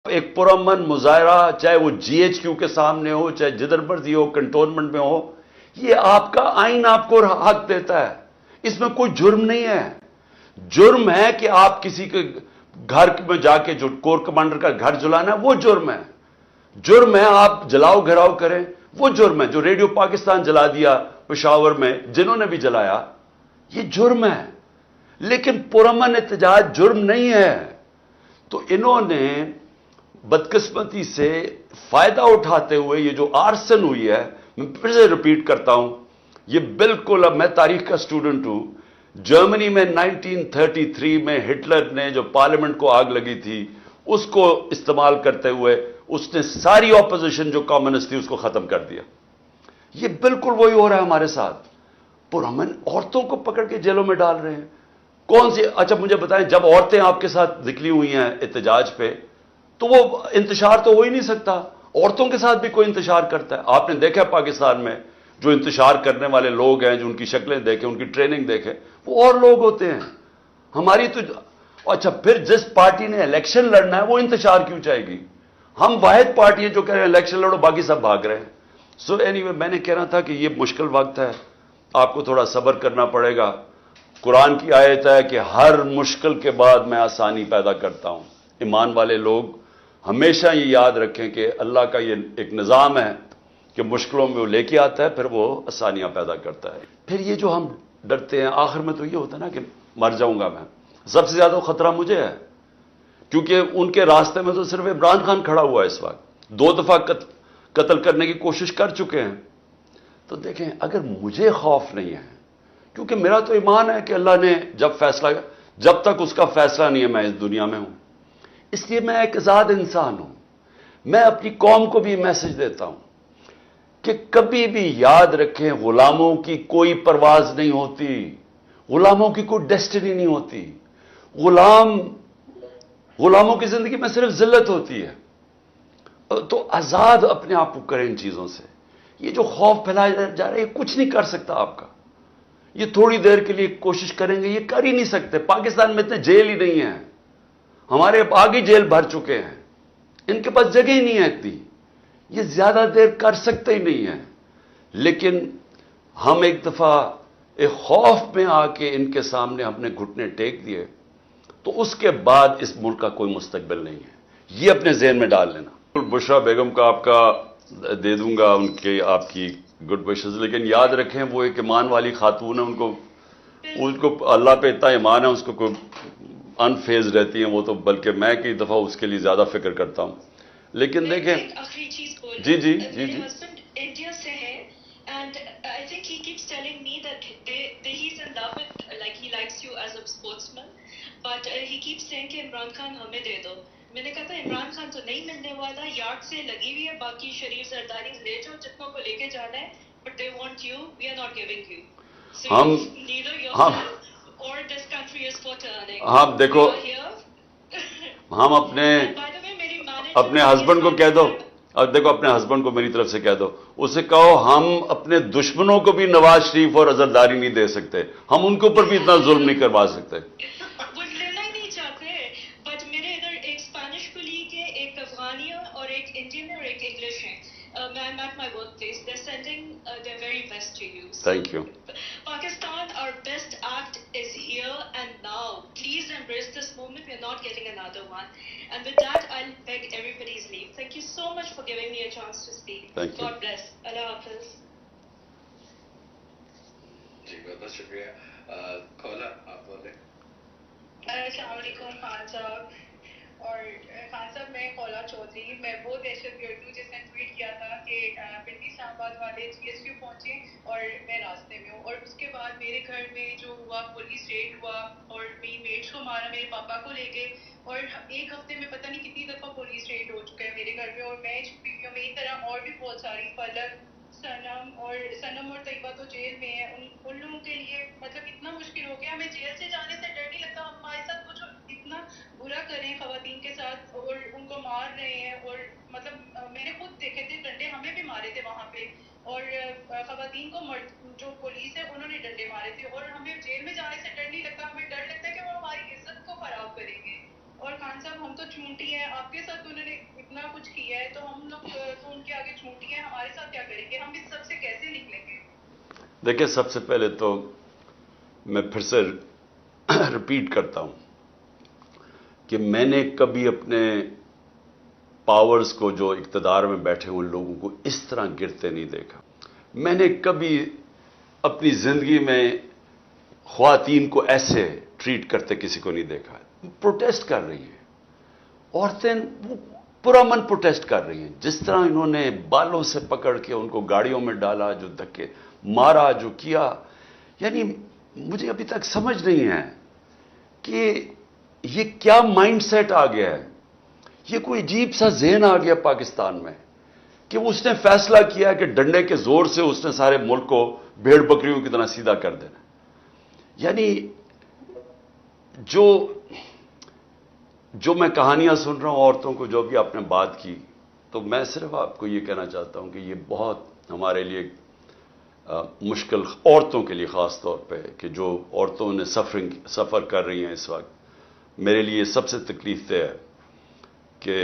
ایک پرامن مظاہرہ چاہے وہ جی ایچ کیو کے سامنے ہو چاہے جدھر مرضی ہو کنٹونمنٹ میں ہو، یہ آپ کا آئین آپ کو حق دیتا ہے، اس میں کوئی جرم نہیں ہے۔ جرم ہے کہ آپ کسی کے گھر میں جا کے جو کور کمانڈر کا گھر جلانا ہے وہ جرم ہے۔ جرم ہے آپ جلاؤ گھراؤ کریں، وہ جرم ہے۔ جو ریڈیو پاکستان جلا دیا پشاور میں جنہوں نے بھی جلایا، یہ جرم ہے، لیکن پرامن احتجاج جرم نہیں ہے۔ تو انہوں نے بدقسمتی سے فائدہ اٹھاتے ہوئے یہ جو آرسن ہوئی ہے، میں پھر سے ریپیٹ کرتا ہوں، یہ بالکل، اب میں تاریخ کا سٹوڈنٹ ہوں، جرمنی میں 1933 میں ہٹلر نے جو پارلیمنٹ کو آگ لگی تھی اس کو استعمال کرتے ہوئے اس نے ساری اپوزیشن جو کمیونسٹ تھی اس کو ختم کر دیا۔ یہ بالکل وہی ہو رہا ہے ہمارے ساتھ۔ پرامن عورتوں کو پکڑ کے جیلوں میں ڈال رہے ہیں۔ کون سی؟ اچھا مجھے بتائیں، جب عورتیں آپ کے ساتھ نکلی ہوئی ہیں احتجاج پہ تو وہ انتشار تو ہو ہی نہیں سکتا، عورتوں کے ساتھ بھی کوئی انتشار کرتا ہے؟ آپ نے دیکھا پاکستان میں جو انتشار کرنے والے لوگ ہیں، جو ان کی شکلیں دیکھیں، ان کی ٹریننگ دیکھیں، وہ اور لوگ ہوتے ہیں۔ ہماری تو اچھا پھر جس پارٹی نے الیکشن لڑنا ہے وہ انتشار کیوں چاہے گی؟ ہم واحد پارٹی ہیں جو کہہ رہے ہیں الیکشن لڑو، باقی سب بھاگ رہے ہیں۔ سو اینی وے، میں نے کہنا تھا کہ یہ مشکل وقت ہے، آپ کو تھوڑا صبر کرنا پڑے گا۔ قرآن کی آیت ہے کہ ہر مشکل کے بعد میں آسانی پیدا کرتا ہوں۔ ایمان والے لوگ ہمیشہ یہ یاد رکھیں کہ اللہ کا یہ ایک نظام ہے کہ مشکلوں میں وہ لے کے آتا ہے، پھر وہ آسانیاں پیدا کرتا ہے۔ پھر یہ جو ہم ڈرتے ہیں آخر میں تو یہ ہوتا ہے نا کہ مر جاؤں گا میں، سب سے زیادہ خطرہ مجھے ہے، کیونکہ ان کے راستے میں تو صرف عمران خان کھڑا ہوا ہے اس وقت، 2 دفعہ قتل کرنے کی کوشش کر چکے ہیں۔ تو دیکھیں، اگر مجھے خوف نہیں ہے، کیونکہ میرا تو ایمان ہے کہ اللہ نے جب تک اس کا فیصلہ نہیں ہے میں اس دنیا میں ہوں، اس لیے میں ایک آزاد انسان ہوں۔ میں اپنی قوم کو بھی میسج دیتا ہوں کہ کبھی بھی یاد رکھیں، غلاموں کی کوئی پرواز نہیں ہوتی، غلاموں کی کوئی ڈیسٹنی نہیں ہوتی۔ غلاموں کی زندگی میں صرف ذلت ہوتی ہے۔ تو آزاد اپنے آپ کو کریں ان چیزوں سے۔ یہ جو خوف پھیلایا جا رہا ہے یہ کچھ نہیں کر سکتا آپ کا۔ یہ تھوڑی دیر کے لیے کوشش کریں گے، یہ کر ہی نہیں سکتے۔ پاکستان میں اتنے جیل ہی نہیں ہیں، ہمارے آگے جیل بھر چکے ہیں، ان کے پاس جگہ ہی نہیں ہے اتنی، یہ زیادہ دیر کر سکتے ہی نہیں ہیں۔ لیکن ہم ایک دفعہ ایک خوف میں آ کے ان کے سامنے ہم نے گھٹنے ٹیک دیے تو اس کے بعد اس ملک کا کوئی مستقبل نہیں ہے، یہ اپنے ذہن میں ڈال لینا۔ بشرا بیگم کا آپ کا دے دوں گا ان کے آپ کی گڈ وشز، لیکن یاد رکھیں وہ ایک ایمان والی خاتون ہے، ان کو اللہ پہ اتنا ایمان ہے، اس کو کوئی انفیز رہتی ہیں وہ تو، بلکہ میں کئی دفعہ اس کے لیے زیادہ فکر کرتا ہوں۔ لیکن دیکھیں، آخری چیز بول جی جی جی میرے جی ہسبینڈ انڈیا سے ہے and I think he keeps telling me that he is in love with like he likes you as a sportsman but he keeps saying کہ عمران خان ہمیں دے دو۔ میں نے کہا تھا عمران خان تو نہیں ملنے والا، یارڈ سے لگی ہوئی ہے، باقی شریف زرداری لے جاؤ جتنوں کو لے کے جانا ہے، but they want you, we are not giving you, so ہم یو نیدر یور سیلف اور this country is for turning, ہم دیکھو، وی آر ہیئر۔ ہم اپنے اینڈ بائی دا وے میری مینیجر اپنے بھی ہسبینڈ کو کہہ دو، ہے، اور دیکھو اپنے ہسبینڈ کو میری طرف سے کہہ دو، اسے کہو ہم اپنے دشمنوں کو بھی نواز شریف اور عزرداری نہیں دے سکتے، ہم ان کے اوپر بھی اتنا ظلم نہیں کروا سکتے۔ وہ لینا ہی نہیں چاہتے، بٹ میرے ادھر ایک اسپینش کلیگ ہے، ایک افغانی ہے اور ایک انڈین ہے اور ایک انگلش ہے۔ میں am at my workplace, they sending their very best to you. So, thank you. Pakistan, our best act is here and now. Please embrace this moment. We are not getting another one. And with that, I'll beg everybody's leave. Thank you so much for giving me a chance to speak. Thank you. God bless. Allah Hafiz. جی بہت بہت شکریہ۔ کھولا آپ بولیں۔ السلام علیکم خان صاحب، اور خان صاحب میں خولا چودھری، میں وہ دہشت گرد ہوں جس نے ٹویٹ کیا تھا کہ پنڈی اسلام آباد والے جی ایس کیو پہنچے اور میں راستے میں ہوں، اور اس کے بعد میرے گھر میں جو ہوا پولیس ریڈ ہوا اور میری میٹس کو مارا، میرے پاپا کو لے گئے، اور ایک ہفتے میں پتہ نہیں کتنی دفعہ پولیس ریڈ ہو چکا ہے میرے گھر میں، اور میں بیویوں میری طرح اور بھی بہت ساری، فلک، سنم اور طیبہ تو جیل میں ہیں، ان لوگوں کے لیے مطلب اتنا مشکل ہو گیا، ہمیں جیل سے جانے سے ڈر نہیں لگتا، ہمارے ساتھ وہ جو اتنا برا کریں خواتین کے ساتھ اور ان کو مار رہے ہیں، اور مطلب میں نے خود دیکھے تھے ڈنڈے، ہمیں بھی مارے تھے وہاں پہ، اور خواتین کو جو پولیس ہے انہوں نے ڈنڈے مارے تھے، اور ہمیں جیل میں جانے سے ڈر نہیں لگتا، ہمیں ڈر لگتا ہے کہ وہ ہماری عزت کو خراب کریں گے۔ اور خان صاحب ہم تو چونٹی ہیں، آپ کے ساتھ انہوں نے چھوٹی ہیں, ہمارے ساتھ کیا کریں گے, ہم اس سب سے کیسے نکلیں گے؟ دیکھیں, سب سے پہلے تو میں پھر سے ریپیٹ کرتا ہوں کہ میں نے کبھی اپنے پاورز کو, جو اقتدار میں بیٹھے ہوئے لوگوں کو, اس طرح گرتے نہیں دیکھا. میں نے کبھی اپنی زندگی میں خواتین کو ایسے ٹریٹ کرتے کسی کو نہیں دیکھا. پروٹیسٹ کر رہی ہیں عورتیں, پرامن پروٹیسٹ کر رہی ہیں. جس طرح انہوں نے بالوں سے پکڑ کے ان کو گاڑیوں میں ڈالا, جو دھکے مارا, جو کیا, یعنی مجھے ابھی تک سمجھ نہیں ہے کہ یہ کیا مائنڈ سیٹ آ گیا ہے. یہ کوئی عجیب سا ذہن آ گیا پاکستان میں کہ اس نے فیصلہ کیا کہ ڈنڈے کے زور سے اس نے سارے ملک کو بھیڑ بکریوں کی طرح سیدھا کر دینا. یعنی جو میں کہانیاں سن رہا ہوں عورتوں کو, جو بھی آپ نے بات کی, تو میں صرف آپ کو یہ کہنا چاہتا ہوں کہ یہ بہت ہمارے لیے مشکل, عورتوں کے لیے خاص طور پہ, کہ جو عورتوں نے سفر کر رہی ہیں اس وقت. میرے لیے سب سے تکلیف دہ ہے کہ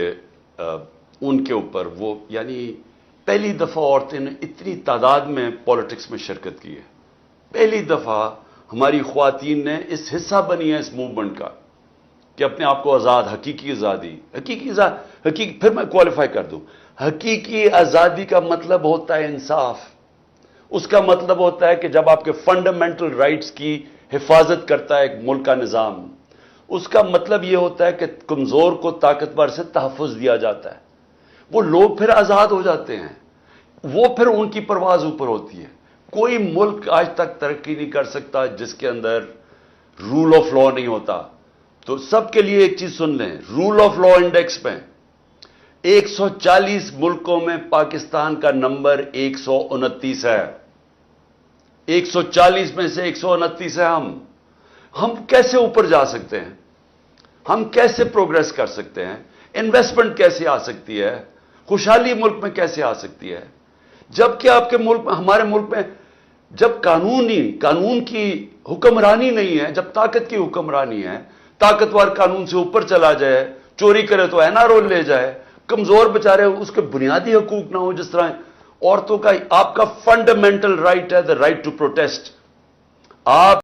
ان کے اوپر وہ, یعنی پہلی دفعہ عورتیں نے اتنی تعداد میں پالیٹکس میں شرکت کی ہے. پہلی دفعہ ہماری خواتین نے اس حصہ بنی ہے اس موومنٹ کا کہ اپنے آپ کو آزاد, حقیقی آزادی, پھر میں کوالیفائی کر دوں, حقیقی آزادی کا مطلب ہوتا ہے انصاف. اس کا مطلب ہوتا ہے کہ جب آپ کے فنڈامنٹل رائٹس کی حفاظت کرتا ہے ایک ملک کا نظام. اس کا مطلب یہ ہوتا ہے کہ کمزور کو طاقتور سے تحفظ دیا جاتا ہے. وہ لوگ پھر آزاد ہو جاتے ہیں, وہ پھر ان کی پرواز اوپر ہوتی ہے. کوئی ملک آج تک ترقی نہیں کر سکتا جس کے اندر رول آف لا نہیں ہوتا. تو سب کے لیے ایک چیز سن لیں, رول آف لا انڈیکس میں 140 ملکوں میں پاکستان کا نمبر 129 ہے. 140 میں سے 129 ہے. ہم کیسے اوپر جا سکتے ہیں؟ ہم کیسے پروگریس کر سکتے ہیں؟ انویسٹمنٹ کیسے آ سکتی ہے؟ خوشحالی ملک میں کیسے آ سکتی ہے؟ جبکہ آپ کے ملک میں, ہمارے ملک میں جب قانون کی حکمرانی نہیں ہے, جب طاقت کی حکمرانی ہے, طاقتور قانون سے اوپر چلا جائے, چوری کرے تو اینا رول لے جائے, کمزور بچارے اس کے بنیادی حقوق نہ ہو, جس طرح عورتوں کا, آپ کا فنڈامنٹل رائٹ ہے, دا رائٹ ٹو پروٹیسٹ. آپ